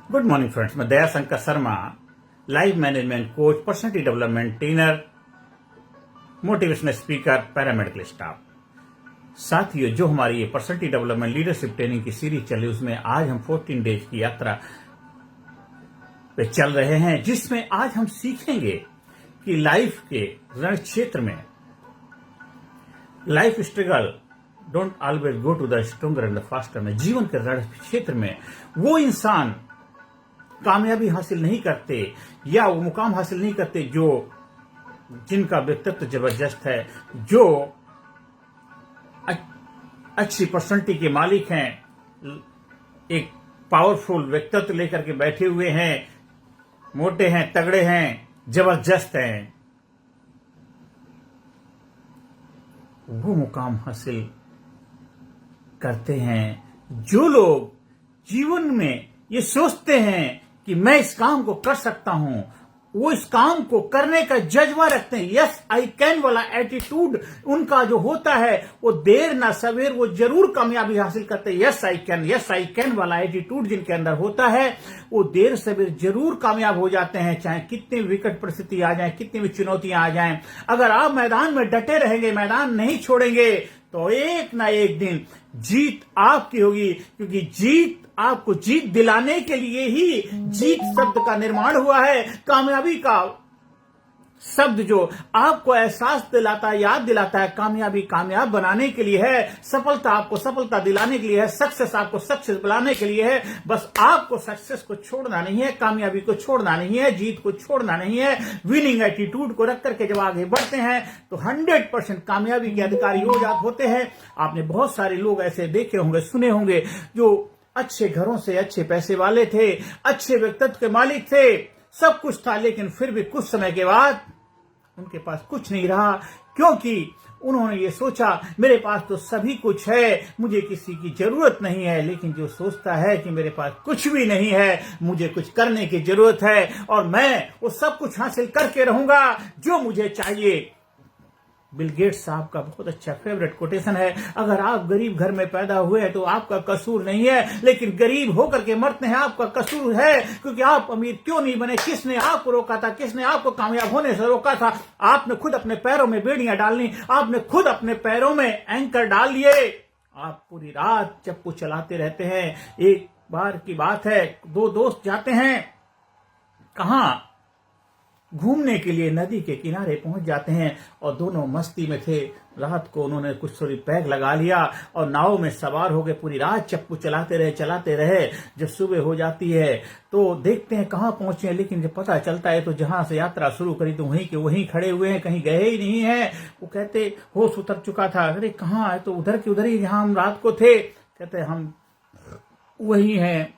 Good morning friends, मैं Daya Shankar Sharma, life management coach, personality development trainer, motivational speaker, paramedical staff. साथियों, जो हमारी ये पर्सनालिटी डेवलपमेंट लीडरशिप ट्रेनिंग की सीरीज चली, उसमें आज हम 14 डेज की यात्रा पे चल रहे हैं, जिसमें आज हम सीखेंगे कि लाइफ के रण क्षेत्र में life struggle don't always go to the stronger and the faster में, जीवन के रण क्षेत्र में वो इंसान कामयाबी हासिल नहीं करते या वो मुकाम हासिल नहीं करते जो जिनका व्यक्तित्व जबरदस्त है, जो अच्छी पर्सनालिटी के मालिक हैं, एक पावरफुल व्यक्तित्व लेकर के बैठे हुए हैं, मोटे हैं, तगड़े हैं, जबरदस्त हैं, वो मुकाम हासिल करते हैं। जो लोग जीवन में ये सोचते हैं कि मैं इस काम को कर सकता हूं, वो इस काम को करने का जज्बा रखते हैं, यस आई कैन वाला एटीट्यूड उनका जो होता है, वो देर ना सवेर वो जरूर कामयाबी हासिल करते हैं। यस आई कैन वाला एटीट्यूड जिनके अंदर होता है, वो देर सवेर जरूर कामयाब हो जाते हैं, चाहे कितनी विकट परिस्थिति आ जाए, कितनी भी चुनौतियां आ जाएं। अगर आप मैदान में डटे रहेंगे, मैदान नहीं छोड़ेंगे, तो एक ना एक दिन जीत आपकी होगी, क्योंकि जीत आपको जीत दिलाने के लिए ही जीत शब्द का निर्माण हुआ है। कामयाबी का शब्द जो आपको एहसास दिलाता है, याद दिलाता है, कामयाबी कामयाब बनाने के लिए है, सफलता आपको सफलता दिलाने के लिए है, सक्सेस आपको सक्सेस बुलाने के लिए है। बस आपको सक्सेस को छोड़ना नहीं है, कामयाबी को छोड़ना नहीं है, जीत को छोड़ना नहीं है। विनिंग एटीट्यूड को रख करके जब आगे बढ़ते हैं तो 100% कामयाबी के अधिकारी होते हैं। आपने बहुत सारे लोग ऐसे देखे होंगे, सुने होंगे, जो अच्छे घरों से, अच्छे पैसे वाले थे, अच्छे व्यक्तित्व के मालिक थे, सब कुछ था, लेकिन फिर भी कुछ समय के बाद उनके पास कुछ नहीं रहा, क्योंकि उन्होंने ये सोचा मेरे पास तो सभी कुछ है, मुझे किसी की जरूरत नहीं है। लेकिन जो सोचता है कि मेरे पास कुछ भी नहीं है, मुझे कुछ करने की जरूरत है और मैं वो सब कुछ हासिल करके रहूंगा जो मुझे चाहिए। बिल गेट्स साहब का बहुत अच्छा फेवरेट कोटेशन है, अगर आप गरीब घर में पैदा हुए हैं तो आपका कसूर नहीं है, लेकिन गरीब होकर के मरते हैं आपका कसूर है, क्योंकि आप अमीर क्यों नहीं बने, किसने आपको रोका था, किसने आपको कामयाब होने से रोका था। आपने खुद अपने पैरों में बेड़ियां डालनी, आपने खुद अपने पैरों में एंकर डाल लिए। आप पूरी रात चप्पू चलाते रहते हैं। एक बार की बात है, दो दोस्त जाते हैं कहां घूमने के लिए, नदी के किनारे पहुंच जाते हैं और दोनों मस्ती में थे। रात को उन्होंने कुछ थोड़ी पैग लगा लिया और नाव में सवार हो गए, पूरी रात चप्पू चलाते रहे। जब सुबह हो जाती है तो देखते हैं कहां पहुंचे हैं, लेकिन जब पता चलता है तो जहां से यात्रा शुरू करी तो वहीं के वहीं खड़े हुए हैं, कहीं गए ही नहीं है। वो कहते होश उतर चुका था, अरे कहाँ है, तो उधर के उधर ही जहां हम रात को थे। कहते हम वही हैं।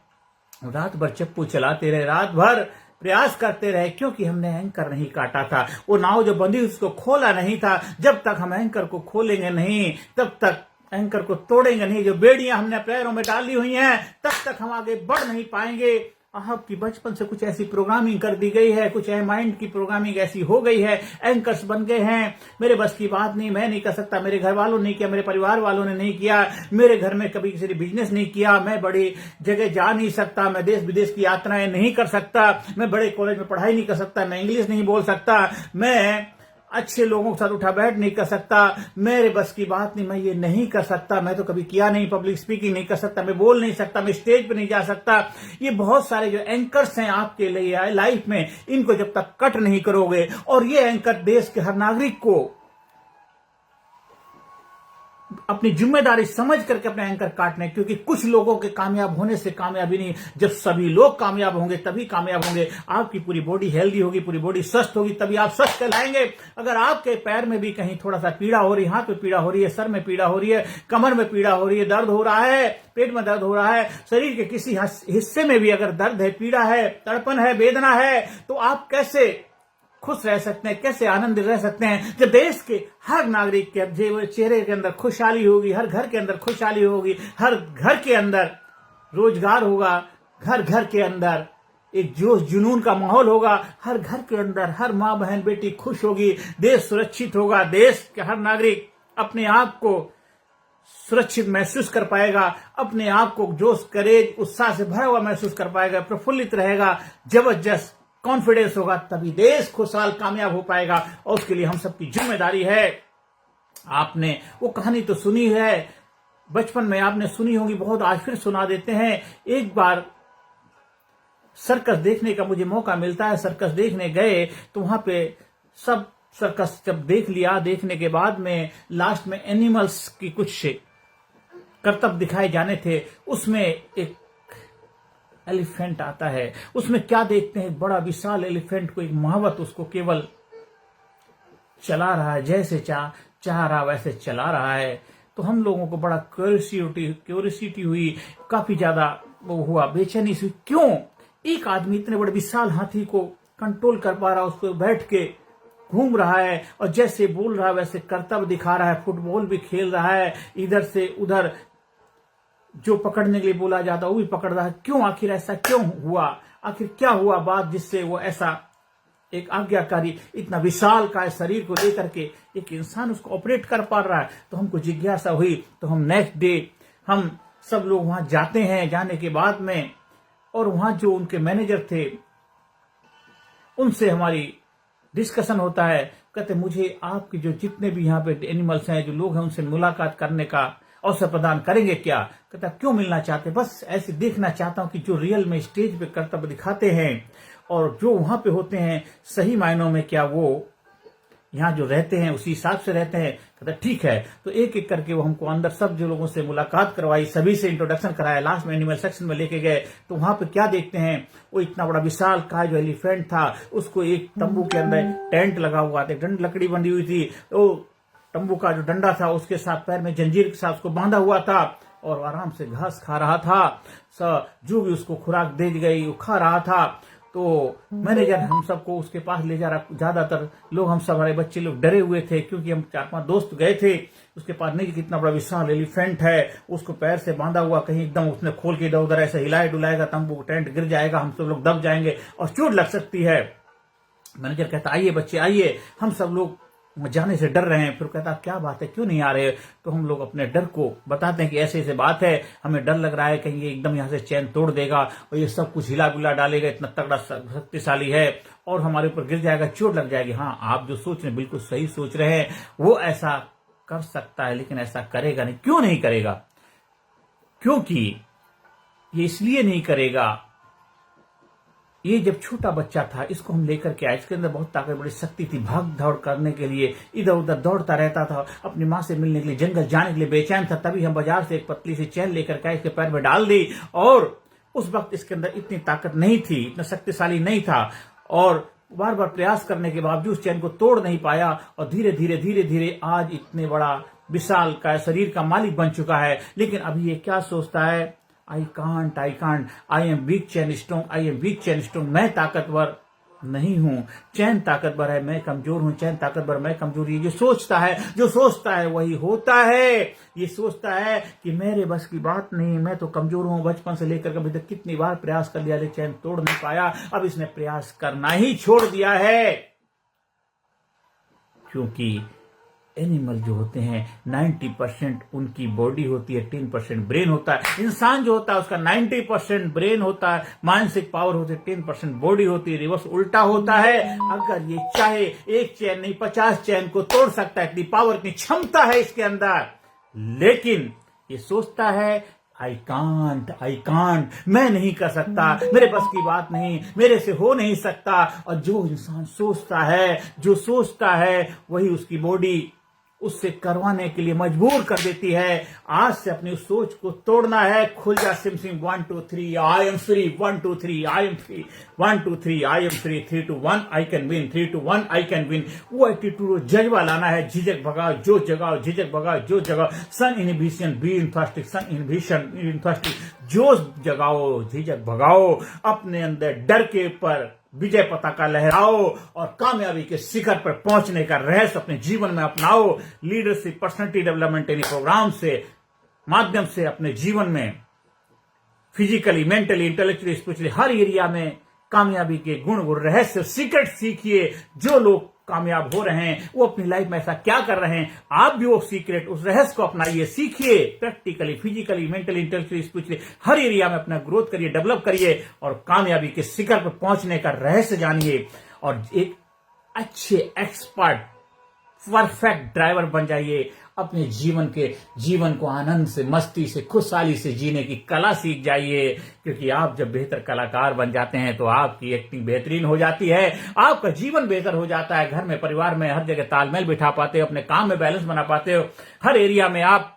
रात भर चप्पू चलाते रहे, रात भर प्रयास करते रहे, क्योंकि हमने एंकर नहीं काटा था। वो नाव जो बंधी उसको खोला नहीं था। जब तक हम एंकर को खोलेंगे नहीं, तब तक एंकर को तोड़ेंगे नहीं, जो बेड़ियां हमने पैरों में डाली हुई हैं, तब तक हम आगे बढ़ नहीं पाएंगे। आपकी बचपन से कुछ ऐसी प्रोग्रामिंग कर दी गई है, कुछ माइंड की प्रोग्रामिंग ऐसी हो गई है, एंकर्स बन गए हैं, मेरे बस की बात नहीं, मैं नहीं कर सकता, मेरे घर वालों ने किया, मेरे परिवार वालों ने नहीं किया, मेरे घर में कभी किसी ने बिजनेस नहीं किया, मैं बड़ी जगह जा नहीं सकता, मैं देश विदेश की यात्राएं नहीं कर सकता, मैं बड़े कॉलेज में पढ़ाई नहीं कर सकता, मैं इंग्लिश नहीं बोल सकता, मैं अच्छे लोगों के साथ उठा बैठ नहीं कर सकता, मेरे बस की बात नहीं, मैं ये नहीं कर सकता, मैं तो कभी किया नहीं, पब्लिक स्पीकिंग नहीं कर सकता, मैं बोल नहीं सकता, मैं स्टेज पे नहीं जा सकता। ये बहुत सारे जो एंकर्स हैं आपके लिए लाइफ में, इनको जब तक कट नहीं करोगे, और ये एंकर देश के हर नागरिक को अपनी जिम्मेदारी समझ करके अपने एंकर काटने, क्योंकि कुछ लोगों के कामयाब होने से कामयाबी नहीं, जब सभी लोग कामयाब होंगे तभी कामयाब होंगे। आपकी पूरी बॉडी हेल्दी होगी, पूरी बॉडी स्वस्थ होगी, तभी आप स्वस्थ कहलाएंगे। अगर आपके पैर में भी कहीं थोड़ा सा पीड़ा हो रही है, हाथ में पीड़ा हो रही है, सर में पीड़ा हो रही है, कमर में पीड़ा हो रही है, दर्द हो रहा है, पेट में दर्द हो रहा है, शरीर के किसी हिस्से में भी अगर दर्द है, पीड़ा है, तड़पन है, वेदना है, तो आप कैसे खुश रह सकते हैं, कैसे आनंदित रह सकते हैं, जब देश के हर नागरिक के चेहरे के अंदर खुशहाली होगी, हर घर के अंदर खुशहाली होगी, हर घर के अंदर रोजगार होगा, घर घर के अंदर एक जोश जुनून का माहौल होगा, हर घर के अंदर हर माँ बहन बेटी खुश होगी, देश सुरक्षित होगा, देश के हर नागरिक अपने आप को सुरक्षित महसूस कर पाएगा, अपने आप को जोश, करेज, उत्साह से भरा हुआ महसूस कर पाएगा, प्रफुल्लित रहेगा, जबरदस्त कॉन्फिडेंस होगा, तभी देश खुशहाल कामयाब हो पाएगा। और उसके लिए हम सबकी जिम्मेदारी है। आपने वो कहानी तो सुनी है, बचपन में आपने सुनी होगी बहुत, आज फिर सुना देते हैं। एक बार सर्कस देखने का मुझे मौका मिलता है, सर्कस देखने गए तो वहां पे सब सर्कस जब देख लिया, देखने के बाद में लास्ट में एनिमल्स की कुछ करतब दिखाए जाने थे। उसमें एक एलिफेंट आता है, उसमें क्या देखते हैं, बड़ा विशाल एलिफेंट को, एक महावत उसको केवल चला रहा है, जैसे चाह रहा वैसे चला रहा है। तो हम लोगों को बड़ा क्यूरियोसिटी हुई, काफी ज्यादा वो हुआ, बेचैनी हुई, क्यों एक आदमी इतने बड़े विशाल हाथी को कंट्रोल कर पा रहा, उस पर बैठ के घूम रहा है और जैसे बोल रहा है वैसे करतब दिखा रहा है, फुटबॉल भी खेल रहा है, इधर से उधर जो पकड़ने के लिए बोला जाता वो भी पकड़ रहा है। क्यों, आखिर ऐसा क्यों हुआ, आखिर क्या हुआ बात जिससे वो ऐसा एक आज्ञाकारी इतना विशाल का शरीर को लेकर के एक इंसान उसको ऑपरेट कर पा रहा है। तो हमको जिज्ञासा हुई, तो हम नेक्स्ट डे हम सब लोग वहां जाते हैं। जाने के बाद में और वहां जो उनके मैनेजर थे उनसे हमारी डिस्कशन होता है। कहते मुझे आपके जो जितने भी यहाँ पे एनिमल्स हैं, जो लोग हैं, उनसे मुलाकात करने का अवसर प्रदान करेंगे क्या? कहता क्यों मिलना चाहते? बस ऐसे देखना चाहता हूं कि जो रियल में स्टेज पे कर्तव्य दिखाते हैं और जो वहां पे होते हैं सही मायनों में क्या वो यहाँ जो रहते हैं उसी हिसाब से रहते हैं। कहता ठीक है। तो एक एक करके वो हमको अंदर सब जो लोगों से मुलाकात करवाई, सभी से इंट्रोडक्शन कराया, लास्ट में एनिमल सेक्शन में लेके गए। तो वहां पे क्या देखते हैं, वो इतना बड़ा विशाल का जो एलिफेंट था उसको एक तंबू के अंदर टेंट लगा हुआ था, डंड लकड़ी बंधी हुई थी, तो तंबू का जो डंडा था उसके साथ पैर में जंजीर के साथ उसको बांधा हुआ था और आराम से घास खा रहा था। जो भी उसको खुराक दे दी गई वो खा रहा था। तो मैनेजर हम सबको उसके पास ले जा रहा, ज्यादातर लोग हम सब हमारे बच्चे लोग डरे हुए थे क्योंकि हम 4-5 दोस्त गए थे उसके पास। नहीं कितना बड़ा विशाल एलिफेंट है, उसको पैर से बांधा हुआ, कहीं एकदम उसने खोल के इधर उधर ऐसे हिलाए डुलाएगा, तंबू टेंट गिर जाएगा, हम सब लोग दब जाएंगे और चोट लग सकती है। मैनेजर कहता आइए बच्चे आइए, हम सब लोग जाने से डर रहे हैं। फिर कहता क्या बात है, क्यों नहीं आ रहे? तो हम लोग अपने डर को बताते हैं कि ऐसे ऐसे बात है, हमें डर लग रहा है कहीं ये एकदम यहाँ से चैन तोड़ देगा और ये सब कुछ हिला गुला डालेगा, इतना तगड़ा शक्तिशाली है और हमारे ऊपर गिर जाएगा, चोट लग जाएगी। हाँ आप जो सोच रहे हैं बिल्कुल सही सोच रहे हैं, वो ऐसा कर सकता है लेकिन ऐसा करेगा नहीं। क्यों नहीं करेगा? क्योंकि ये इसलिए नहीं करेगा, ये जब छोटा बच्चा था इसको हम लेकर के आए, इसके अंदर बहुत ताकत बड़ी शक्ति थी, भाग दौड़ करने के लिए इधर उधर दौड़ता रहता था, अपनी माँ से मिलने के लिए, जंगल जाने के लिए बेचैन था। तभी हम बाजार से एक पतली सी चैन लेकर के इसके पैर में डाल दी और उस वक्त इसके अंदर इतनी ताकत नहीं थी, इतना शक्तिशाली नहीं था और बार बार प्रयास करने के बावजूद उस चैन को तोड़ नहीं पाया और धीरे धीरे धीरे धीरे आज इतने बड़ा विशाल का शरीर का मालिक बन चुका है। लेकिन अभी ये क्या सोचता है, I can't, I am weak chain strong, I am weak chain strong, मैं ताकतवर नहीं हूं, चैन ताकतवर है, मैं कमजोर हूं, चैन ताकतवर, मैं कमजोर। ये जो सोचता है वही होता है। ये सोचता है कि मेरे बस की बात नहीं, मैं तो कमजोर हूं, बचपन से लेकर कभी तक कितनी बार प्रयास कर लिया लेकिन चैन तोड़ नहीं पाया, अब इसने प्रयास करना ही छोड़ दिया है। क्योंकि एनिमल जो होते हैं 90% उनकी बॉडी होती है, 10% ब्रेन होता है। इंसान जो होता है उसका 90% ब्रेन होता है, मानसिक पावर होती है, 10% बॉडी होती है। रिवर्स उल्टा होता है। अगर ये चाहे एक चैन नहीं 50 चैन को तोड़ सकता है, इतनी पावर, इतनी क्षमता है इसके अंदर, लेकिन ये सोचता है आई कांट, मैं नहीं कर सकता, मेरे बस की बात नहीं, मेरे से हो नहीं सकता। और जो इंसान जो सोचता है वही उसकी बॉडी उससे करवाने के लिए मजबूर कर देती है। आज से अपनी उस सोच को तोड़ना है। खुल जा SIM 1 2 3 I am free, 1 2 3 I am free, 1 2 3 I am free, 3 2 1 I can win, 3 2 1 I can win. वो एटीट्यूड जज्बा लाना है, झिझक भगाओ, जो जगाओ, झिझक भगाओ, जो जगाओ, shun inhibition be in fasting, shun inhibition in fasting, जोश जगाओ, झिझक भगाओ, अपने अंदर डर के ऊपर विजय पताका लहराओ और कामयाबी के शिखर पर पहुंचने का रहस्य अपने जीवन में अपनाओ। लीडरशिप, पर्सनालिटी डेवलपमेंट यानी प्रोग्राम से माध्यम से अपने जीवन में फिजिकली, मेंटली, इंटेलेक्चुअली, स्पिरिचुअली हर एरिया में कामयाबी के गुण वो रहस्य सीक्रेट सीखिए। जो लोग कामयाब हो रहे हैं वो अपनी लाइफ में ऐसा क्या कर रहे हैं, आप भी वो सीक्रेट उस रहस्य को अपनाइए, सीखिए। Practically, physically, mentally, intellectually, spiritually हर एरिया में अपना ग्रोथ करिए, डेवलप करिए और कामयाबी के शिखर पर पहुंचने का रहस्य जानिए और एक अच्छे एक्सपर्ट परफेक्ट ड्राइवर बन जाइए। अपने जीवन को आनंद से, मस्ती से, खुशहाली से जीने की कला सीख जाइए, क्योंकि आप जब बेहतर कलाकार बन जाते हैं तो आपकी एक्टिंग बेहतरीन हो जाती है, आपका जीवन बेहतर हो जाता है। घर में, परिवार में, हर जगह तालमेल बिठा पाते हो, अपने काम में बैलेंस बना पाते हो, हर एरिया में आप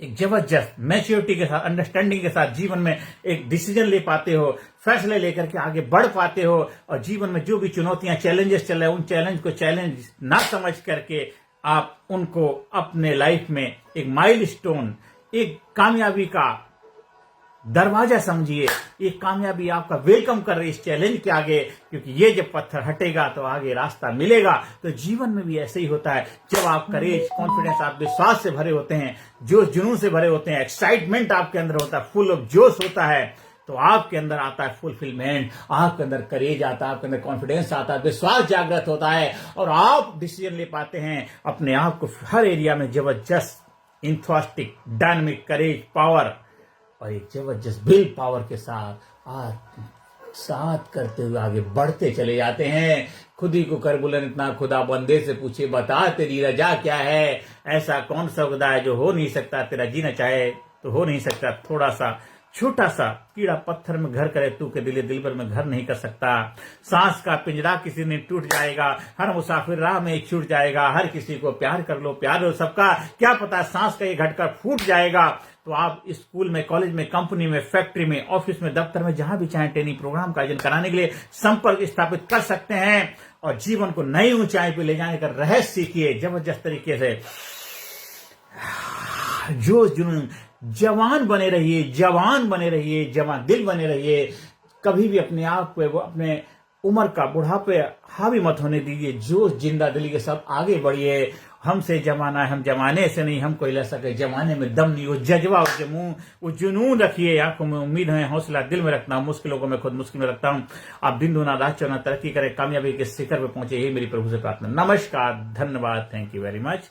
एक जबरदस्त मैच्योरिटी के साथ, अंडरस्टैंडिंग के साथ जीवन में एक डिसीजन ले पाते हो, फैसले लेकर के आगे बढ़ पाते हो और जीवन में जो भी चुनौतियां, चैलेंजेस चल रहे हैं, उन चैलेंज को चैलेंज ना समझ करके आप उनको अपने लाइफ में एक माइलस्टोन, एक कामयाबी का दरवाजा समझिए। ये कामयाबी आपका वेलकम कर रही है इस चैलेंज के आगे, क्योंकि ये जब पत्थर हटेगा तो आगे रास्ता मिलेगा। तो जीवन में भी ऐसे ही होता है, जब आप करेज, कॉन्फिडेंस, आप विश्वास से भरे होते हैं, जोश जुनून से भरे होते हैं, एक्साइटमेंट आपके अंदर होता है, फुल ऑफ जोश होता है, तो आपके अंदर आता है फुलफिलमेंट, आपके अंदर करेज आता है, आपके अंदर कॉन्फिडेंस आता है, विश्वास जागृत होता है और आप डिसीजन ले पाते हैं अपने आप को हर एरिया में जबरदस्त, इंथुसियास्टिक, डायनामिक, करेज, पावर और एक जबरदस्त विल पावर के साथ करते हुए आगे बढ़ते चले जाते हैं। खुद ही को कर बुलंद इतना खुदा बंदे से पूछे, बता तेरी रजा क्या है। ऐसा कौन सा खुदा है जो हो नहीं सकता, तेरा जीना चाहे तो हो नहीं सकता। थोड़ा सा छोटा सा कीड़ा पत्थर में घर करे, तू के दिल भर में घर नहीं कर सकता। सांस का पिंजरा किसी दिन टूट जाएगा, हर मुसाफिर राह में एक छूट जाएगा। हर किसी को प्यार कर लो, प्यार हो सबका, क्या पता सांस का ये घटकर फूट जाएगा। तो आप स्कूल में, कॉलेज में, कंपनी में, फैक्ट्री में, ऑफिस में, दफ्तर में, जहां भी चाहे ट्रेनिंग प्रोग्राम का आयोजन कराने के लिए संपर्क स्थापित कर सकते हैं और जीवन को नई ऊंचाई पे ले जाने का रहस्य सीखिए जबरदस्त तरीके से। जोश जुनून, जवान बने रहिए, जवान दिल बने रहिए। कभी भी अपने आप पे, अपने उम्र का बुढ़ापे हावी मत होने दीजिए। जोश, जिंदा दिली के साथ आगे बढ़िए। हमसे जमाना है, हम जमाने से नहीं, हम कोई ला सके जमाने में दम नहीं। वो जज्बा, वो जुनून रखिए। आंखों में उम्मीद है, हौसला दिल में रखता हूं, मुश्किलों को मैं खुद मुश्किल में रखता हूं। आप दिन दुना रात चौना तरक्की करें, कामयाबी के शिखर पर पहुंचे, यही मेरी प्रभु से प्रार्थना। नमस्कार, धन्यवाद, थैंक यू वेरी मच।